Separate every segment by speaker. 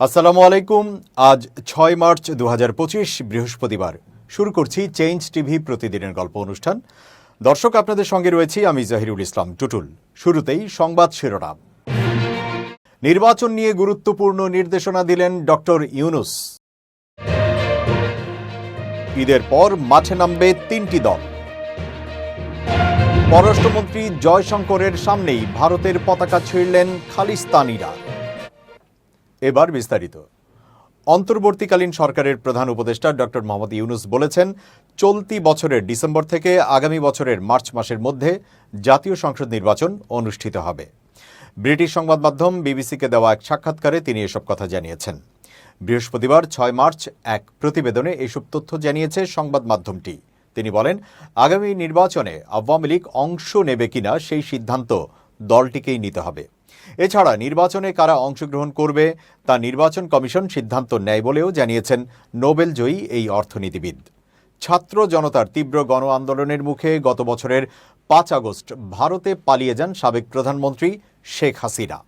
Speaker 1: আসসালামু আলাইকুম। আজ ৬ মার্চ ২০২৫ বৃহস্পতিবার। শুরু করছি চেঞ্জ টিভি প্রতিদিনের গল্প অনুষ্ঠান। দর্শক, আপনাদের সঙ্গে রয়েছি আমি জহিরুল ইসলাম টুটুল। শুরুতেই সংবাদ শিরোনাম। নির্বাচন নিয়ে গুরুত্বপূর্ণ নির্দেশনা দিলেন ডক্টর ইউনূস। ঈদের পর মাঠে নামবে ৩টি দল। পররাষ্ট্রমন্ত্রী জয়শঙ্করের সামনেই ভারতের পতাকা ছিঁড়লেন খালিস্তানিরা। এবার বিস্তারিত। অন্তর্বর্তীকালীন সরকারের প্রধান উপদেষ্টা ডক্টর মোহাম্মদ ইউনূস বলেছেন, চলতি বছরের ডিসেম্বর থেকে আগামী বছরের মার্চ মাসের মধ্যে জাতীয় সংসদ নির্বাচন অনুষ্ঠিত হবে। ব্রিটিশ সংবাদ মাধ্যম বিবিসিকে দেওয়া এক সাক্ষাৎকারে তিনি এসব কথা জানিয়েছেন। বৃহস্পতিবার ৬ মার্চ এক প্রতিবেদনে এসব তথ্য জানিয়েছে সংবাদ মাধ্যমটি। তিনি বলেন, আগামী নির্বাচনে আওয়ামী লীগ অংশ নেবে কিনা সেই সিদ্ধান্ত দলটিকেই নিতে হবে। এছাড়া নির্বাচনে কারা অংশগ্রহণ করবে তা নির্বাচন কমিশন সিদ্ধান্ত নেয় বলেও জানিয়েছেন নোবেলজয়ী এই অর্থনীতিবিদ। ছাত্র জনতার তীব্র গণ আন্দোলনের মুখে গত বছরের ৫ আগস্ট ভারতে পালিয়ে যান সাবেক প্রধানমন্ত্রী শেখ হাসিনা।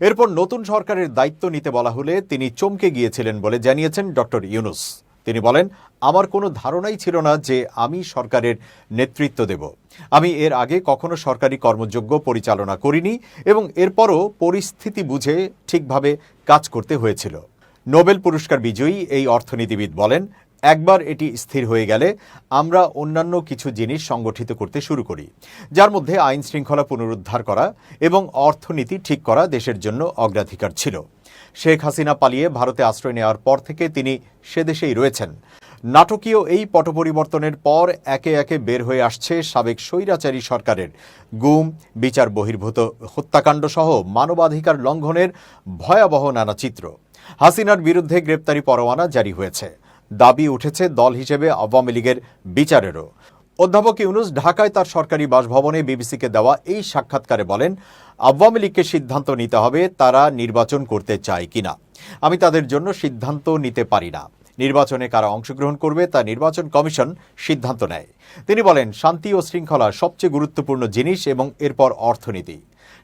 Speaker 1: এরপর নতুন সরকারের দায়িত্ব নিতে বলা হলে তিনি চমকে গিয়েছিলেন বলে জানিয়েছেন ডক্টর ইউনূস। তিনি বলেন, আমার কোনো ধারণাই ছিল না যে আমি সরকারের নেতৃত্ব দেব। আমি এর আগে কখনো সরকারি কর্মযজ্ঞ পরিচালনা করিনি এবং এরপরও পরিস্থিতি বুঝে ঠিকভাবে কাজ করতে হয়েছিল। নোবেল পুরস্কার বিজয়ী এই অর্থনীতিবিদ বলেন, একবার এটি স্থির হয়ে গেলে আমরা অন্যান্য কিছু জিনিস সংগঠিত করতে শুরু করি, যার মধ্যে আইন শৃঙ্খলা পুনরুদ্ধার করা এবং অর্থনীতি ঠিক করা দেশের জন্য অগ্রাধিকার ছিল। শেখ হাসিনা পালিয়ে ভারতে আশ্রয় নেওয়ার পর থেকে তিনি সেদেশেই রয়েছেন। নাটকীয় এই পট পরিবর্তনের পর একে একে বের হয়ে আসছে সাবেক স্বৈরাচারী সরকারের গুম, বিচার বহির্ভূত হত্যাকাণ্ড সহ মানবাধিকার লঙ্ঘনের ভয়াবহ নানা চিত্র। হাসিনার বিরুদ্ধে গ্রেপ্তারি পরোয়ানা জারি হয়েছে। দাবি উঠেছে দল হিসেবে আওয়ামী লীগের বিচারেরও। অধ্যাপক ইউনূস ঢাকায় তার সরকারি বাসভবনে বিবিসিকে দেওয়া এই সাক্ষাৎকারে বলেন, আওয়ামী লীগকে সিদ্ধান্ত নিতে হবে তারা নির্বাচন করতে চায় কিনা। আমি তাদের জন্য সিদ্ধান্ত নিতে পারি না। নির্বাচনে কারা অংশগ্রহণ করবে তা নির্বাচন কমিশন সিদ্ধান্ত নেয়। তিনি বলেন, শান্তি ও শৃঙ্খলা সবচেয়ে গুরুত্বপূর্ণ জিনিস এবং এরপর অর্থনীতি।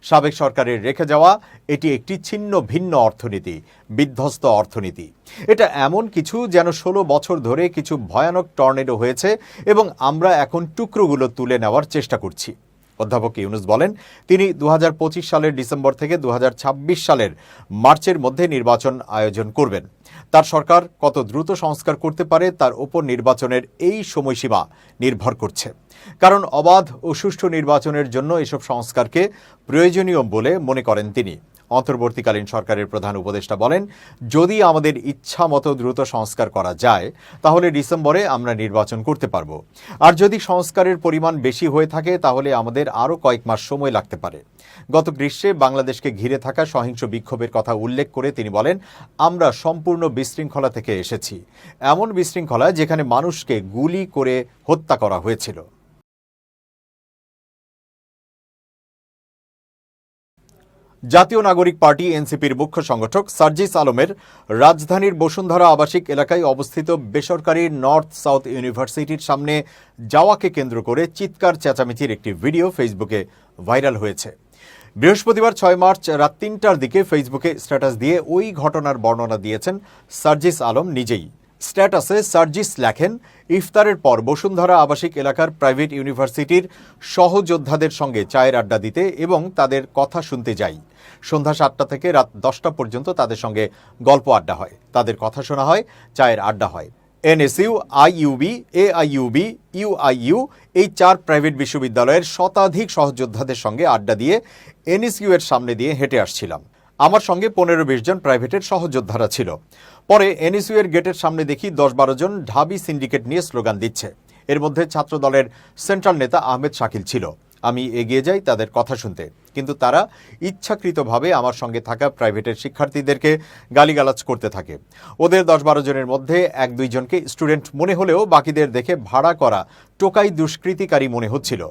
Speaker 1: সাবেক সরকারের রেখে যাওয়া এটি একটি ছিন্ন ভিন্ন অর্থনীতি, বিধ্বস্ত অর্থনীতি। এটা এমন কিছু যেন ১৬ বছর ধরে কিছু ভয়ানক টর্নেডো হয়েছে এবং আমরা এখন টুকরোগুলো তুলে নেওয়ার চেষ্টা করছি। অধ্যাপক ইউনূস বলেন, তিনি ২০২৫ সালের ডিসেম্বর থেকে ২০২৬ সালের মার্চের মধ্যে নির্বাচন আয়োজন করবেন। তার সরকার কত দ্রুত সংস্কার করতে পারে তার ওপর নির্বাচনের এই সময়সীমা নির্ভর করছে। কারণ অবাধ ও সুষ্ঠু নির্বাচনের জন্য এসব সংস্কারকে প্রয়োজনীয় বলে মনে করেন তিনি। অন্তর্বর্তীকালীন সরকারের প্রধান উপদেষ্টা বলেন, যদি আমাদের ইচ্ছা মতো দ্রুত সংস্কার করা যায় তাহলে ডিসেম্বরে আমরা নির্বাচন করতে পারব। আর যদি সংস্কারের পরিমাণ বেশি হয়ে থাকে তাহলে আমাদের আরও কয়েক মাস সময় লাগতে পারে। গত গ্রীষ্মে বাংলাদেশকে ঘিরে থাকা সহিংস বিক্ষোভের কথা উল্লেখ করে তিনি বলেন, আমরা সম্পূর্ণ বিশৃঙ্খলা থেকে এসেছি, এমন বিশৃঙ্খলা যেখানে মানুষকে গুলি করে হত্যা করা হয়েছিল। জাতীয় নাগরিক পার্টি এনসিপির মুখ্য সংগঠক সার্জিস আলমের রাজধানীর বসুন্ধরা আবাসিক এলাকায় অবস্থিত বেসরকারি নর্থ সাউথ ইউনিভার্সিটির সামনে যাওয়াকে কেন্দ্র করে চিৎকার চেঁচামেচির একটি ভিডিও ফেসবুকে ভাইরাল হয়েছে। বৃহস্পতিবার ৬ মার্চ রাত ৩টার দিকে ফেসবুকে স্ট্যাটাস দিয়ে ওই ঘটনার বর্ণনা দিয়েছেন সার্জিস আলম নিজেই। স্ট্যাটাসে সার্জিস লেখেন, ইফতারের পর বসুন্ধরা আবাসিক এলাকার প্রাইভেট ইউনিভার্সিটির সহযোদ্ধাদের সঙ্গে চায়ের আড্ডা দিতে এবং তাদের কথা শুনতে যাই। সন্ধ্যা ৭টা থেকে রাত ১০টা পর্যন্ত তাদের সঙ্গে গল্প আড্ডা হয়, তাদের কথা শোনা হয়, চায়ের আড্ডা হয়। এনএসইউ, আইইউবি, এআইইউবি, ইউআইইউ এই ৪ প্রাইভেট বিশ্ববিদ্যালয়ের শতাধিক সহযোদ্ধাদের সঙ্গে আড্ডা দিয়ে এনএসইউ এর সামনে দিয়ে হেঁটে আসছিলাম। আমার সঙ্গে ১৫-২০ জন প্রাইভেটের সহযোদ্ধারা ছিল। পরে এনএসইউ এর গেটের সামনে দেখি ১০-১২ জন ঢাবি সিন্ডিকেট নিয়ে স্লোগান দিচ্ছে। এর মধ্যে ছাত্র দলের সেন্ট্রাল নেতা আহমেদ শাকিল ছিল। আমি এগিয়ে যাই তাদের কথা শুনতে, কিন্তু তারা ইচ্ছাকৃতভাবে আমার সঙ্গে থাকা প্রাইভেটের শিক্ষার্থীদেরকে গালিগালাজ করতে থাকে। ওদের ১০-১২ জনের মধ্যে ১-২ জনকে স্টুডেন্ট মনে হলেও বাকিদের দেখে ভাড়া করা টোকাই দুষ্কৃতিকারী মনে হচ্ছিল।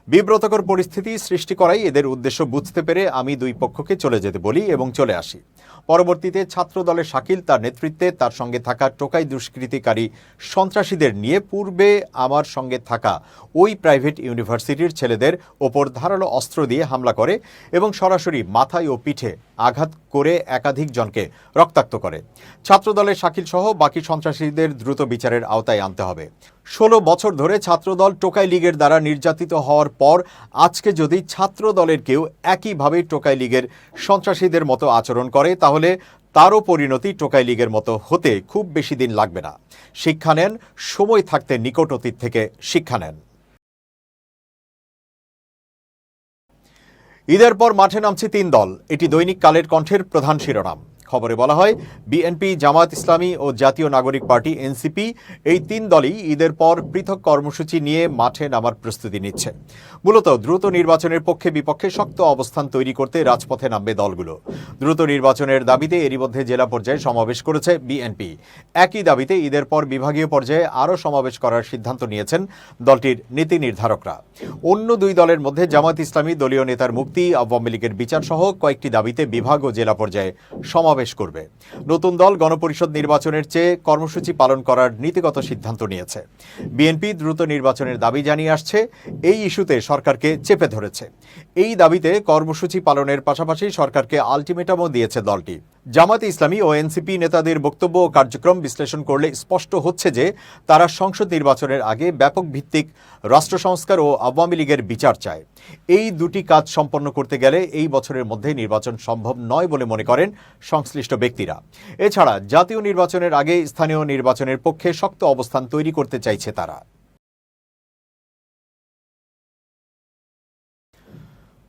Speaker 1: বিব্রতকর পরিস্থিতি সৃষ্টি করাই এদের উদ্দেশ্য বুঝতে পেরে আমি দুই পক্ষকে চলে যেতে বলি এবং চলে আসি। পরবর্তীতে ছাত্র দলের শাকিল তার নেতৃত্বে তার সঙ্গে থাকা টোকাই দুষ্কৃতিকারী সন্ত্রাসীদের নিয়ে পূর্বে আমার সঙ্গে থাকা ওই প্রাইভেট ইউনিভার্সিটির ছেলেদের ওপর ধারালো অস্ত্র দিয়ে হামলা করে এবং সরাসরি মাথায় ও পিঠে আঘাত করে একাধিক জনকে রক্তাক্ত করে। ছাত্রদলের শাকিল সহ বাকি সন্ত্রাসীদের দ্রুত বিচারের আওতায় আনতে হবে। 16 বছর ধরে ছাত্রদল টোকাই লীগের দ্বারা নির্যাতিত হওয়ার পর আজকে যদি ছাত্রদলের কেউ একইভাবে টোকাই লীগের সন্ত্রাসীদের মতো আচরণ করে, তাহলে তারও পরিণতি টোকাই লীগের মতো হতে খুব বেশি দিন লাগবে না। শিক্ষা নেন, সময় থাকতে নিকট অতীত থেকে শিক্ষা নেন। ঈদের পর মাঠে নামছে 3 দল, এটি দৈনিক কালের কণ্ঠের প্রধান শিরোনাম। খবরে বলা হয়, বিএনপি, জামায়াত ইসলামী ও জাতীয় নাগরিক পার্টি এনসিপি এই 3 দলই ঈদের পর পৃথক কর্মসূচি নিয়ে মাঠে নামার প্রস্তুতি নিচ্ছে। মূলত দ্রুত নির্বাচনের পক্ষে বিপক্ষে শক্ত অবস্থান তৈরি করতে রাজপথে নামবে দলগুলো। দ্রুত নির্বাচনের দাবিতে এরই মধ্যে জেলা পর্যায়ে সমাবেশ করেছে বিএনপি। একই দাবিতে ঈদের পর বিভাগীয় পর্যায়ে আরও সমাবেশ করার সিদ্ধান্ত নিয়েছেন দলটির নীতি নির্ধারকরা। অন্য 2 দলের মধ্যে জামায়াত ইসলামী দলীয় নেতার মুক্তি, আওয়ামী লীগের বিচার সহ কয়েকটি দাবিতে বিভাগ ও জেলা পর্যায়ে সমাবেশ করবে। নতুন দল গণপরিষদ নির্বাচনের চেয়ে কর্মসূচি পালন করার নীতিগত সিদ্ধান্ত নিয়েছে। বিএনপি দ্রুত নির্বাচনের দাবি জানিয়ে আসছে, এই ইস্যুতে সরকারকে চেপে ধরেছে। এই দাবিতে কর্মসূচি পালনের পাশাপাশি সরকারকে আলটিমেটামও দিয়েছে দলটি। জামায়াতে ইসলামী ও এনসিপি নেতাদের বক্তব্য ও কার্যক্রম বিশ্লেষণ করলে স্পষ্ট হচ্ছে যে তারা সংসদ নির্বাচনের আগে ব্যাপক ভিত্তিক রাষ্ট্র সংস্কার ও আওয়ামী লীগের বিচার চায়। এই দুটি কাজ সম্পন্ন করতে গেলে এই বছরের মধ্যে নির্বাচন সম্ভব নয় বলে মনে করেন সংশ্লিষ্ট ব্যক্তিরা। এছাড়া জাতীয় নির্বাচনের আগে স্থানীয় নির্বাচনের পক্ষে শক্ত অবস্থান তৈরি করতে চাইছে তারা।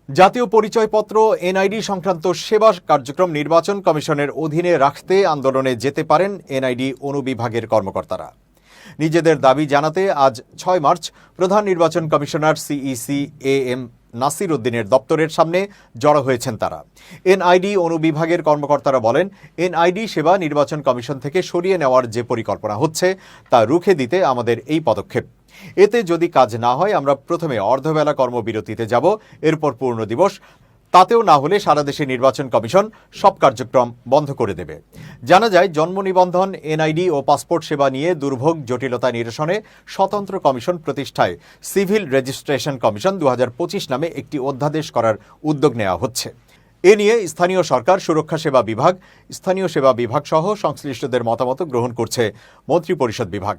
Speaker 1: জাতীয় পরিচয়পত্র এনআইডি সংক্রান্ত সেবা কার্যক্রম নির্বাচন কমিশনের অধীনে রাখতে আন্দোলনে যেতে পারেন এনআইডি অনুবিভাগের কর্মকর্তারা। নিজেদের দাবি জানাতে আজ 6 মার্চ প্রধান নির্বাচন কমিশনার সিইসি এএম নাসির উদ্দিনের দপ্তরের সামনে জড়ো হয়েছেন তারা। এনআইডি অনুবিভাগের কর্মকর্তারা বলেন, এনআইডি সেবা নির্বাচন কমিশন থেকে সরিয়ে নেওয়ার যে পরিকল্পনা হচ্ছে তা রুখে দিতে আমাদের এই পদক্ষেপ। এতে যদি কাজ না হয় আমরা প্রথমে অর্ধবেলা কর্মবিরতিতে যাব, এরপর পূর্ণ দিবস, তাতেও না হলে সারা দেশে নির্বাচন কমিশন সব কার্যক্রম বন্ধ করে দেবে। জানা যায়, জন্ম নিবন্ধন, এনআইডি ও পাসপোর্ট সেবা নিয়ে দুর্ভোগ জটিলতা নিরসনে স্বতন্ত্র কমিশন প্রতিষ্ঠায় সিভিল রেজিস্ট্রেশন কমিশন 2025 নামে একটি অধ্যাদেশ করার উদ্যোগ নেওয়া হচ্ছে। এ নিয়ে স্থানীয় সরকার, সুরক্ষা সেবা বিভাগ, স্থানীয় সেবা বিভাগ সহ সংশ্লিষ্টদের মতামত গ্রহণ করছে মন্ত্রিপরিষদ বিভাগ।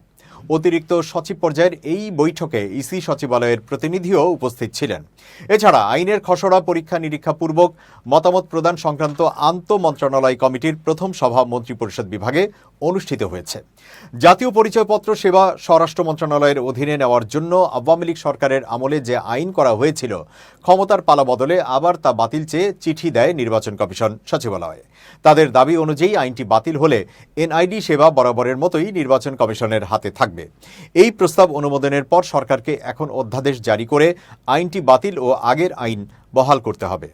Speaker 1: অতিরিক্ত সচিব পর্যায়ের এই বৈঠকে ইসি সচিবালয়ের প্রতিনিধিও উপস্থিত ছিলেন। এছাড়া আইনের খসড়া পরীক্ষা নিরীক্ষা পূর্বক মতামত প্রদান সংক্রান্ত আন্তঃমন্ত্রণালয় কমিটির প্রথম সভা মন্ত্রিপরিষদ বিভাগে অনুষ্ঠিত হয়েছে। জাতীয় পরিচয়পত্র সেবা স্বরাষ্ট্র মন্ত্রণালয়ের অধীনে নেওয়ার জন্য আওয়ামী লীগ সরকারের আমলে যে আইন করা হয়েছিল, ক্ষমতার পালা বদলে আবার তা বাতিল চেয়ে চিঠি দেয় নির্বাচন কমিশন সচিবালয়ে। তাদের দাবি অনুযায়ী আইনটি বাতিল হলে এনআইডি সেবা বরাবরের মতোই নির্বাচন কমিশনের হাতে থাকবে। এই প্রস্তাব অনুমোদনের পর সরকারকে এখন অধ্যাদেশ জারি করে আইনটি বাতিল ও আগের আইন বহাল করতে হবে।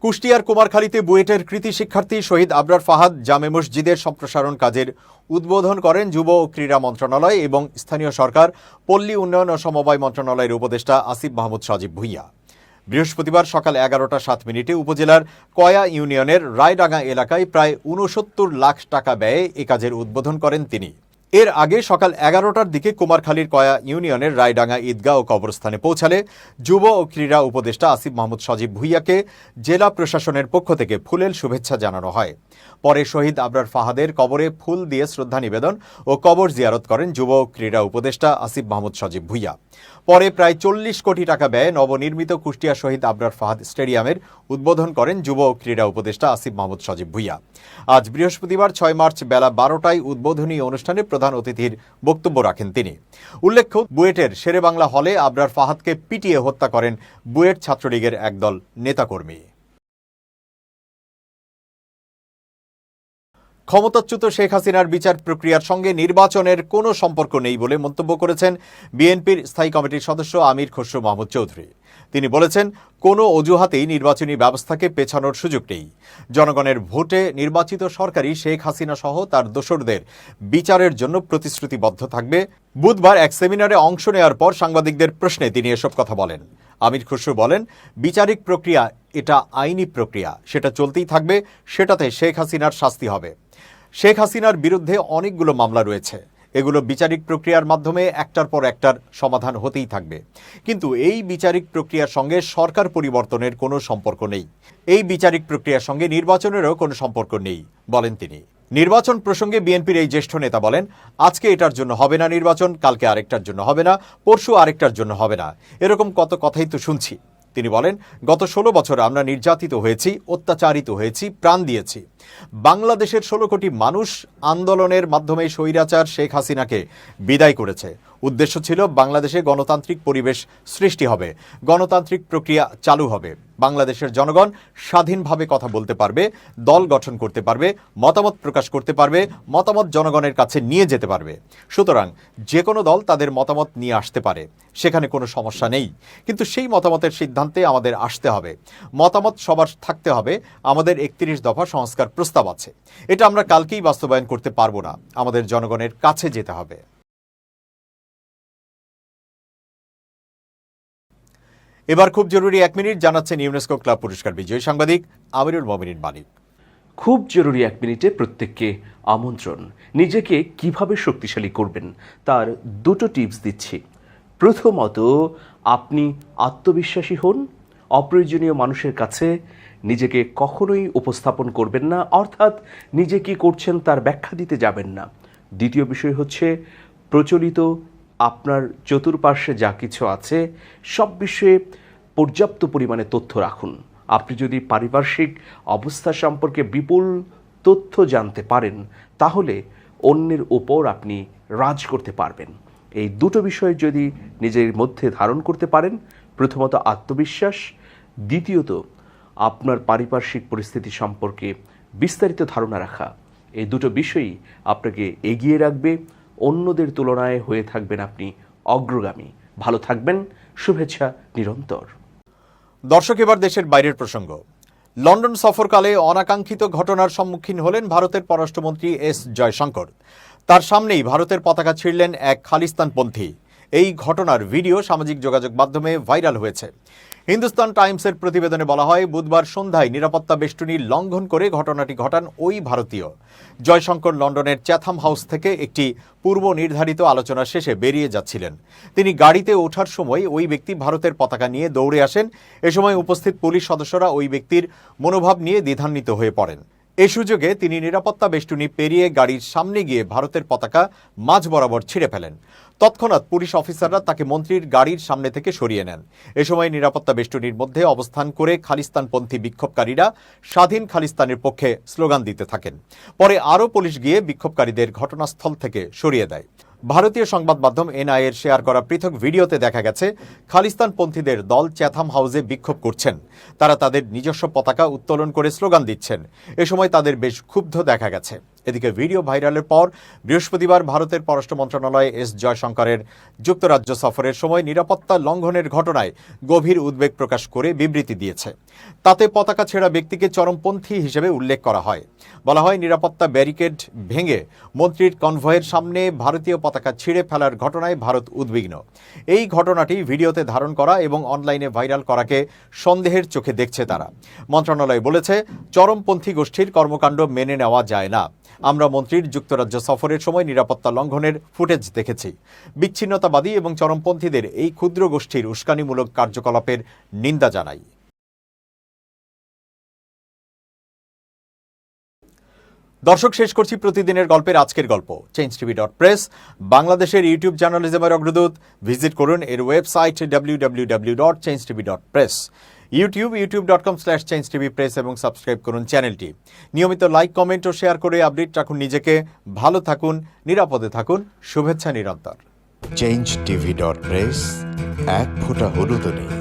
Speaker 1: কুষ্টিয়ার কুমারখালীতে বুয়েটের কৃতি শিক্ষার্থী শহীদ আবরার ফাহাদ জামে মসজিদের সম্প্রসারণ কাজের উদ্বোধন করেন যুব ও ক্রীড়া মন্ত্রণালয় এবং স্থানীয় সরকার, পল্লী উন্নয়ন ও সমবায় মন্ত্রণালয়ের উপদেষ্টা আসিফ মাহমুদ সজীব ভুইয়া। বৃহস্পতিবার সকাল 11:07 উপজেলার কয়া ইউনিয়নের রায়ডাঙ্গা এলাকায় প্রায় 69 লাখ টাকা ব্যয়ে এ কাজের উদ্বোধন করেন তিনি। এর আগে সকাল 11টার দিকে কুমারখালীর কয়া ইউনিয়নের রায়ডাঙ্গা ঈদগাহ ও কবরস্থানে পৌঁছালে যুব ও ক্রীড়া উপদেষ্টা আসিফ মাহমুদ সজীব ভুইয়াকে জেলা প্রশাসনের পক্ষ থেকে ফুলেল শুভেচ্ছা জানানো হয়। পরে শহীদ আবরার ফাহাদের কবরে ফুল দিয়ে শ্রদ্ধা নিবেদন ও কবর জিয়ারত করেন যুব ও ক্রীড়া উপদেষ্টা আসিফ মাহমুদ সজীব ভুইয়া। পরে প্রায় 40 কোটি টাকা ব্যয়ে নবনির্মিত কুষ্টিয়া শহীদ আবরার ফাহাদ স্টেডিয়ামের উদ্বোধন করেন যুব ও ক্রীড়া উপদেষ্টা আসিফ মাহমুদ সজীব ভুইয়া। আজ বৃহস্পতিবার 6 মার্চ বেলা 12টায় উদ্বোধনী অনুষ্ঠানে প্রধান অতিথির বক্তব্য রাখেন তিনি। উল্লেখ্য, বুয়েটের শেরেবাংলা হলে আবরার ফাহাদকে পিটিয়ে হত্যা করেন বুয়েট ছাত্রলীগের একদল নেতাকর্মী। ক্ষমতাচ্যুত শেখ হাসিনার বিচার প্রক্রিয়ার সঙ্গে নির্বাচনের কোনো সম্পর্ক নেই বলে মন্তব্য করেছেন বিএনপির স্থায়ী কমিটির সদস্য আমির খসরু মাহমুদ চৌধুরী। তিনি বলেছেন, কোনো অজুহাতেই নির্বাচনী ব্যবস্থাকে পেছানোর সুযোগ নেই। জনগণের ভোটে নির্বাচিত সরকারই শেখ হাসিনা সহ তার দোসরদের বিচারের জন্য প্রতিশ্রুতিবদ্ধ থাকবে। বুধবার এক সেমিনারে অংশ নেওয়ার পর সাংবাদিকদের প্রশ্নে তিনি এসব কথা বলেন। আমির খসরু বলেন, বিচারিক প্রক্রিয়া এটা আইনি প্রক্রিয়া, সেটা চলতেই থাকবে, সেটাতে শেখ হাসিনার শাস্তি হবে। শেখ হাসিনার বিরুদ্ধে অনেকগুলো মামলা রয়েছে, এগুলো বিচারিক প্রক্রিয়ার মাধ্যমে একটার পর একটার সমাধান হতেই থাকবে। কিন্তু এই বিচারিক প্রক্রিয়ার সঙ্গে সরকার পরিবর্তনের কোনো সম্পর্ক নেই। এই বিচারিক প্রক্রিয়ার সঙ্গে নির্বাচনেরও কোনো সম্পর্ক নেই বলেন তিনি। নির্বাচন প্রসঙ্গে বিএনপির এই জ্যেষ্ঠ নেতা বলেন, আজকে এটার জন্য হবে না নির্বাচন, কালকে আরেকটার জন্য হবে না, পরশু আরেকটার জন্য হবে না, এরকম কত কথাই তো শুনছি। তিনি বলেন, গত 16 বছর আমরা নির্যাতিত হয়েছি, অত্যাচারিত হয়েছি, প্রাণ দিয়েছি। বাংলাদেশের 16 কোটি মানুষ আন্দোলনের মাধ্যমে স্বৈরাচার শেখ হাসিনাকে বিদায় করেছে। উদ্দেশ্য ছিল বাংলাদেশে গণতান্ত্রিক পরিবেশ সৃষ্টি হবে, গণতান্ত্রিক প্রক্রিয়া চালু হবে, বাংলাদেশের জনগণ স্বাধীনভাবে কথা বলতে পারবে, দল গঠন করতে পারবে, মতামত প্রকাশ করতে পারবে, মতামত জনগণের কাছে নিয়ে যেতে পারবে। সুতরাং যে কোনো দল তাদের মতামত নিয়ে আসতে পারে, সেখানে কোনো সমস্যা নেই। কিন্তু সেই মতামতের সিদ্ধান্তে আমাদের আসতে হবে, মতামত সবার থাকতে হবে। আমাদের 31 দফা সংস্কার প্রস্তাব আছে, এটা আমরা কালকেই বাস্তবায়ন করতে পারবো না, আমাদের জনগণের কাছে যেতে হবে। এবার খুব জরুরি 1 মিনিট জানাচ্ছেন ইউনেস্কো ক্লাব পুরস্কার বিজয়ী সাংবাদিক আমিরুল মোমিনিন মানিক।
Speaker 2: খুব জরুরি 1 মিনিটে প্রত্যেককে আমন্ত্রণ। নিজেকে কিভাবে শক্তিশালী করবেন তার দুটো টিপস দিচ্ছি। প্রথমত, আপনি আত্মবিশ্বাসী হন। অপ্রয়োজনীয় মানুষের কাছে নিজেকে কখনোই উপস্থাপন করবেন না, অর্থাৎ নিজে কি করছেন তার ব্যাখ্যা দিতে যাবেন না। দ্বিতীয় বিষয় হচ্ছে, প্রচলিত আপনার চতুর্পার্শ্বে যা কিছু আছে সব বিষয়ে পর্যাপ্ত পরিমাণে তথ্য রাখুন। আপনি যদি পারিপার্শ্বিক অবস্থা সম্পর্কে বিপুল তথ্য জানতে পারেন, তাহলে অন্যের উপর আপনি রাজ করতে পারবেন। এই দুটো বিষয় যদি নিজের মধ্যে ধারণ করতে পারেন, প্রথমত আত্মবিশ্বাস, দ্বিতীয়ত আপনার পারিপার্শ্বিক পরিস্থিতি সম্পর্কে বিস্তারিত ধারণা রাখা, এই দুটো বিষয়ই আপনাকে এগিয়ে রাখবে। অন্যদের তুলনায় হয়ে থাকবেন আপনি অগ্রগামী। ভালো থাকবেন, শুভেচ্ছা নিরন্তর।
Speaker 1: দর্শক, এবার দেশের বাইরের প্রসঙ্গ। লন্ডন সফরকালে অনাকাঙ্ক্ষিত ঘটনার সম্মুখীন হলেন ভারতের পররাষ্ট্রমন্ত্রী এস জয়শঙ্কর। তার সামনেই ভারতের পতাকা ছিঁড়লেন এক খালিস্তানপন্থী। এই ঘটনার ভিডিও সামাজিক যোগাযোগ মাধ্যমে ভাইরাল হয়েছে। হিন্দুস্তান টাইমসের প্রতিবেদনে বলা হয়, বুধবার সন্ধ্যায় নিরাপত্তা বেষ্টনী লঙ্ঘন করে ঘটনাটি ঘটান ওই ভারতীয়। জয়শঙ্কর লন্ডনের চ্যাথাম হাউস থেকে একটি পূর্ব নির্ধারিত আলোচনা শেষে বেরিয়ে যাচ্ছিলেন। তিনি গাড়িতে ওঠার সময় ওই ব্যক্তি ভারতের পতাকা নিয়ে দৌড়ে আসেন। এ সময় উপস্থিত পুলিশ সদস্যরা ওই ব্যক্তির মনোভাব নিয়ে দ্বিধান্বিত হয়ে পড়েন। এ সুযোগে তিনি নিরাপত্তা বেষ্টনী পেরিয়ে গাড়ির সামনে গিয়ে ভারতের পতাকা মাঝ বরাবর ছিঁড়ে ফেলেন। তৎক্ষণাৎ পুলিশ অফিসাররা তাকে মন্ত্রীর গাড়ির সামনে থেকে সরিয়ে নেন। এ সময় নিরাপত্তা বেষ্টনীর মধ্যে অবস্থান করে খালিস্তানপন্থী বিক্ষোভকারীরা স্বাধীন খালিস্তানের পক্ষে স্লোগান দিতে থাকেন। পরে আরও পুলিশ গিয়ে বিক্ষোভকারীদের ঘটনাস্থল থেকে সরিয়ে দেয়। ভারতীয় সংবাদ মাধ্যম এনআইএর শেয়ার করা পৃথক ভিডিওতে দেখা গেছে, খালিস্তানপন্থীদের দল চ্যাথাম হাউসে বিক্ষোভ করছেন। তারা তাদের নিজস্ব পতাকা উত্তোলন করে স্লোগান দিচ্ছেন। এ সময় তাদের বেশ ক্ষুব্ধ দেখা গেছে। এদিকে ভিডিও ভাইরালের পর বৃহস্পতিবার ভারতের পররাষ্ট্র মন্ত্রণালয় এস জয়শঙ্করের যুক্তরাজ্য সফরের সময় নিরাপত্তা লঙ্ঘনের ঘটনায় গভীর উদ্বেগ প্রকাশ করে বিবৃতি দিয়েছে। তাতে পতাকা ছেঁড়া ব্যক্তিকে চরমপন্থী হিসেবে উল্লেখ করা হয়। বলা হয়, নিরাপত্তা ব্যারিকেড ভেঙে মন্ত্রীর কনভয়ের সামনে ভারতীয় পতাকা ছিঁড়ে ফেলার ঘটনায় ভারত উদ্বিগ্ন। এই ঘটনাটি ভিডিওতে ধারণ করা এবং অনলাইনে ভাইরাল করাকে সন্দেহের চোখে দেখছে তারা। মন্ত্রণালয় বলেছে, চরমপন্থী গোষ্ঠীর কর্মকাণ্ড মেনে নেওয়া যায় না। আমরা মন্ত্রীর যুক্তরাজ্য সফরের সময় নিরাপত্তা লঙ্ঘনের ফুটেজ দেখেছি। বিচ্ছিন্নতাবাদী এবং চরমপন্থীদের এই ক্ষুদ্র গোষ্ঠীর উস্কানিমূলক কার্যকলাপের নিন্দা জানাই। দর্শক, শেষ করছি প্রতিদিনের গল্পের আজকের গল্প। changetv.press বাংলাদেশের ইউটিউব জার্নালিজমের অগ্রদূত। ভিজিট করুন এর ওয়েবসাইট www.changetv.press। youtube.com/changetvpress এবং সাবস্ক্রাইব করুন চ্যানেলটি। নিয়মিত লাইক, কমেন্ট ও শেয়ার করে আপডেট রাখুন নিজেকে। ভালো থাকুন, নিরাপদে থাকুন, শুভেচ্ছা নিরন্তর।
Speaker 3: changetv.press, এক ফোঁটা হলুদও নেই।